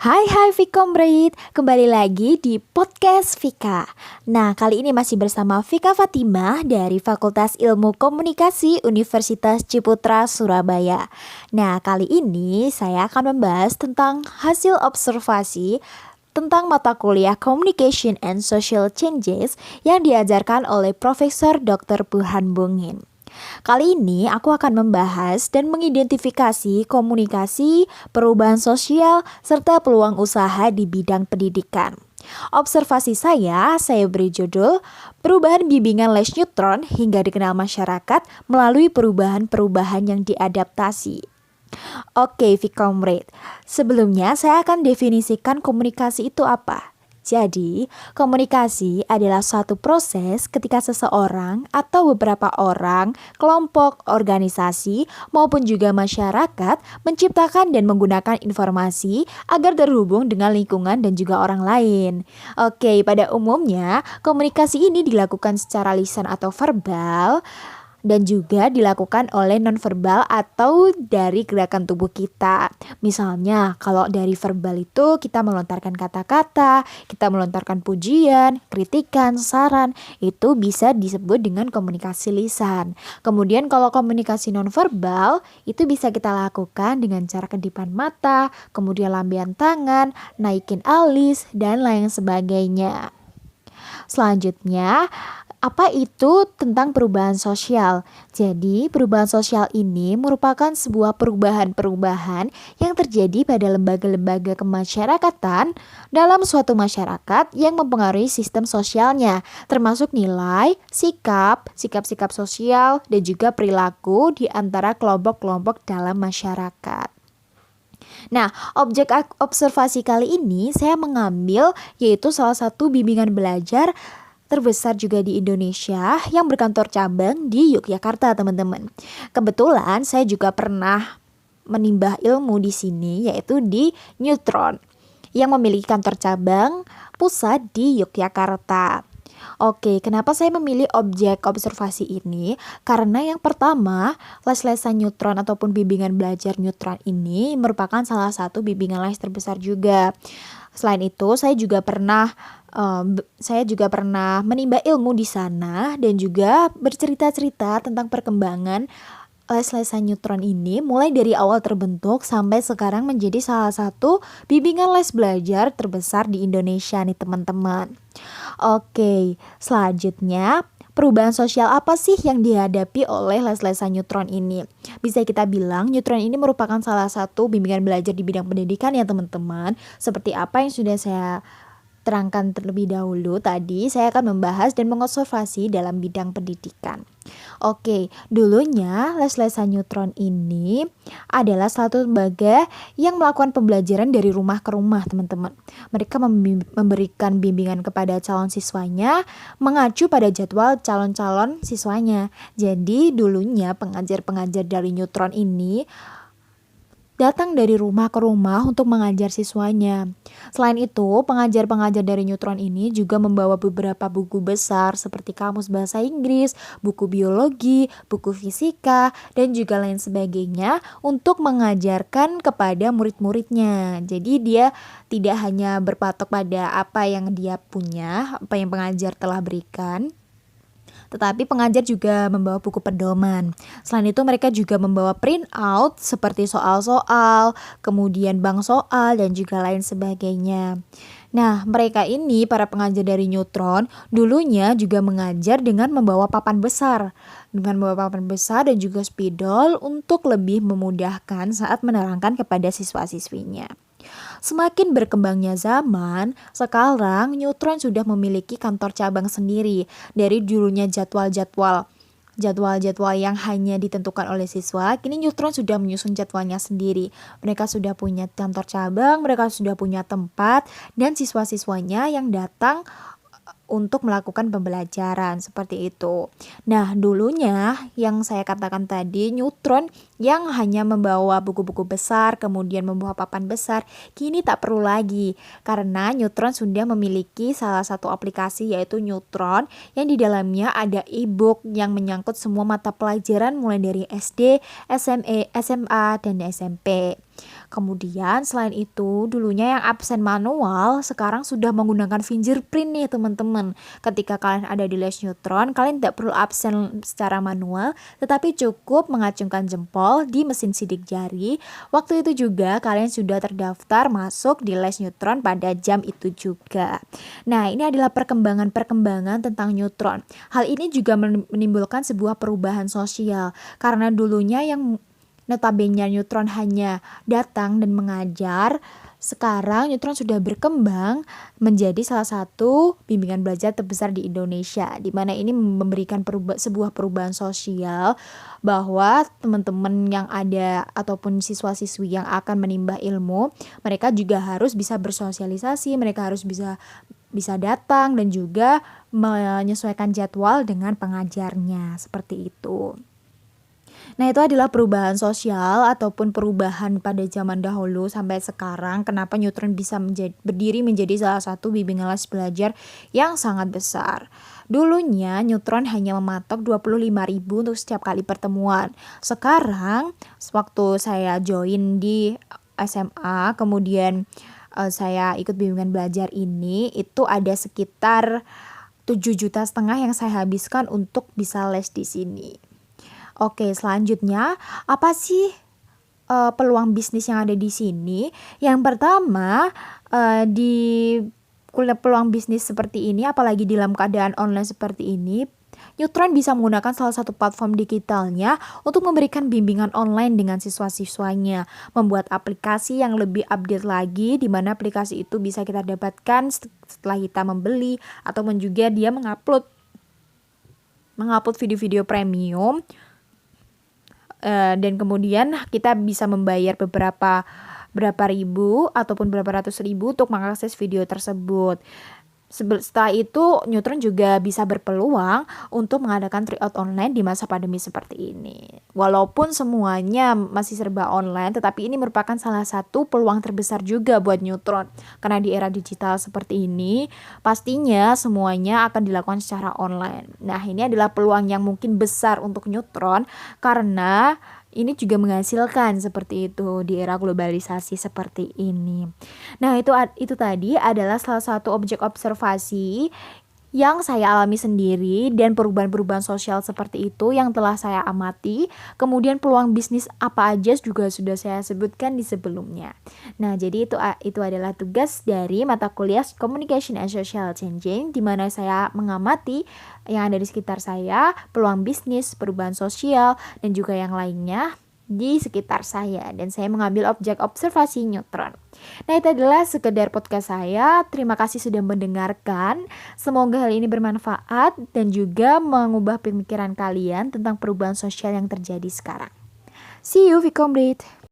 Hai Vkomrade, kembali lagi di podcast Vika. Nah, kali ini masih bersama Vika Fatimah dari Fakultas Ilmu Komunikasi Universitas Ciputra, Surabaya. Nah, kali ini saya akan membahas tentang hasil observasi tentang mata kuliah Communication and Social Changes yang diajarkan oleh Profesor Dr. Burhan Bungin. Kali ini aku akan membahas dan mengidentifikasi komunikasi, perubahan sosial, serta peluang usaha di bidang pendidikan. Observasi saya beri judul Perubahan Bimbingan Les Neutron hingga dikenal masyarakat melalui perubahan-perubahan yang diadaptasi. Oke, Vkomrade. Sebelumnya saya akan definisikan komunikasi itu apa. Jadi, komunikasi adalah suatu proses ketika seseorang atau beberapa orang, kelompok, organisasi, maupun juga masyarakat menciptakan dan menggunakan informasi agar terhubung dengan lingkungan dan juga orang lain. Oke, pada umumnya, komunikasi ini dilakukan secara lisan atau verbal, dan juga dilakukan oleh nonverbal atau dari gerakan tubuh kita. Misalnya, kalau dari verbal itu kita melontarkan kata-kata, kita melontarkan pujian, kritikan, saran, itu bisa disebut dengan komunikasi lisan. Kemudian kalau komunikasi nonverbal, itu bisa kita lakukan dengan cara kedipan mata, kemudian lambaian tangan, naikin alis, dan lain sebagainya. Selanjutnya, apa itu tentang perubahan sosial? Jadi, perubahan sosial ini merupakan sebuah perubahan-perubahan yang terjadi pada lembaga-lembaga kemasyarakatan dalam suatu masyarakat yang mempengaruhi sistem sosialnya, termasuk nilai, sikap-sikap sosial, dan juga perilaku di antara kelompok-kelompok dalam masyarakat. Nah, objek observasi kali ini saya mengambil yaitu salah satu bimbingan belajar terbesar juga di Indonesia yang berkantor cabang di Yogyakarta, teman-teman. Kebetulan saya juga pernah menimba ilmu di sini, yaitu di Neutron yang memiliki kantor cabang pusat di Yogyakarta. Oke, kenapa saya memilih objek observasi ini? Karena yang pertama, les-lesan Neutron ataupun bimbingan belajar Neutron ini merupakan salah satu bimbingan les terbesar juga. Selain itu, saya juga pernah menimba ilmu di sana dan juga bercerita-cerita tentang perkembangan les-lesan Neutron ini mulai dari awal terbentuk sampai sekarang menjadi salah satu bimbingan les belajar terbesar di Indonesia nih, teman-teman. Oke, selanjutnya perubahan sosial apa sih yang dihadapi oleh les-lesan Neutron ini? Bisa kita bilang Neutron ini merupakan salah satu bimbingan belajar di bidang pendidikan ya, teman-teman. Seperti apa yang sudah saya terangkan terlebih dahulu tadi, saya akan membahas dan mengobservasi dalam bidang pendidikan. Oke, dulunya les-lesan Neutron ini adalah satu lembaga yang melakukan pembelajaran dari rumah ke rumah, teman-teman. Mereka memberikan bimbingan kepada calon siswanya mengacu pada jadwal calon-calon siswanya. Jadi dulunya pengajar-pengajar dari Neutron ini datang dari rumah ke rumah untuk mengajar siswanya. Selain itu, pengajar-pengajar dari Neutron ini juga membawa beberapa buku besar seperti kamus bahasa Inggris, buku biologi, buku fisika, dan juga lain sebagainya untuk mengajarkan kepada murid-muridnya. Jadi dia tidak hanya berpatok pada apa yang dia punya, apa yang pengajar telah berikan, tetapi pengajar juga membawa buku pedoman. Selain itu mereka juga membawa print out seperti soal-soal, kemudian bank soal, dan juga lain sebagainya. Nah, mereka ini para pengajar dari Neutron dulunya juga mengajar dengan membawa papan besar. Dan juga spidol untuk lebih memudahkan saat menerangkan kepada siswa-siswinya. Semakin berkembangnya zaman, sekarang Neutron sudah memiliki kantor cabang sendiri. Dari dulunya jadwal-jadwal yang hanya ditentukan oleh siswa, kini Neutron sudah menyusun jadwalnya sendiri. Mereka sudah punya kantor cabang, mereka sudah punya tempat, dan siswa-siswanya yang datang untuk melakukan pembelajaran seperti itu. Nah, dulunya yang saya katakan tadi, Neutron yang hanya membawa buku-buku besar, kemudian membawa papan besar, kini tak perlu lagi karena Neutron sudah memiliki salah satu aplikasi yaitu Neutron yang di dalamnya ada e-book yang menyangkut semua mata pelajaran mulai dari SD, SMA, dan SMP. Kemudian selain itu, dulunya yang absen manual sekarang sudah menggunakan fingerprint nih teman-teman. Ketika kalian ada di les Neutron, kalian tidak perlu absen secara manual, tetapi cukup mengacungkan jempol di mesin sidik jari. Waktu itu juga kalian sudah terdaftar masuk di les Neutron pada jam itu juga. Nah, ini adalah perkembangan-perkembangan tentang Neutron. Hal ini juga menimbulkan sebuah perubahan sosial karena dulunya yang notabene Neutron hanya datang dan mengajar, sekarang Neutron sudah berkembang menjadi salah satu bimbingan belajar terbesar di Indonesia, di mana ini memberikan sebuah perubahan sosial bahwa teman-teman yang ada ataupun siswa-siswi yang akan menimba ilmu, mereka juga harus bisa bersosialisasi, mereka harus bisa datang dan juga menyesuaikan jadwal dengan pengajarnya, seperti itu. Nah, itu adalah perubahan sosial ataupun perubahan pada zaman dahulu sampai sekarang. Kenapa Neutron bisa berdiri menjadi salah satu bimbingan les belajar yang sangat besar. Dulunya Neutron hanya mematok 25.000 untuk setiap kali pertemuan. Sekarang waktu saya join di SMA, kemudian saya ikut bimbingan belajar ini, itu ada sekitar 7,5 juta yang saya habiskan untuk bisa les di sini. Oke, selanjutnya apa sih peluang bisnis yang ada di sini? Yang pertama, di peluang bisnis seperti ini, apalagi dalam keadaan online seperti ini, Neutron bisa menggunakan salah satu platform digitalnya untuk memberikan bimbingan online dengan siswa-siswanya, membuat aplikasi yang lebih update lagi, di mana aplikasi itu bisa kita dapatkan setelah kita membeli, ataupun juga dia mengupload video-video premium. Dan kemudian kita bisa membayar berapa ribu ataupun berapa ratus ribu untuk mengakses video tersebut. Setelah itu Neutron juga bisa berpeluang untuk mengadakan tryout online di masa pandemi seperti ini. Walaupun semuanya masih serba online, tetapi ini merupakan salah satu peluang terbesar juga buat Neutron. Karena di era digital seperti ini, pastinya semuanya akan dilakukan secara online. Nah, ini adalah peluang yang mungkin besar untuk Neutron karena ini juga menghasilkan seperti itu di era globalisasi seperti ini. Nah, itu tadi adalah salah satu objek observasi yang saya alami sendiri dan perubahan-perubahan sosial seperti itu yang telah saya amati. Kemudian peluang bisnis apa aja juga sudah saya sebutkan di sebelumnya. Nah, jadi itu adalah tugas dari mata kuliah Communication and Social Changing, di mana saya mengamati yang ada di sekitar saya, peluang bisnis, perubahan sosial, dan juga yang lainnya di sekitar saya, dan saya mengambil objek observasi Neutron. Nah, itu adalah sekedar podcast saya. Terima kasih sudah mendengarkan. Semoga hal ini bermanfaat dan juga mengubah pemikiran kalian tentang perubahan sosial yang terjadi sekarang. See you, Vicomrade.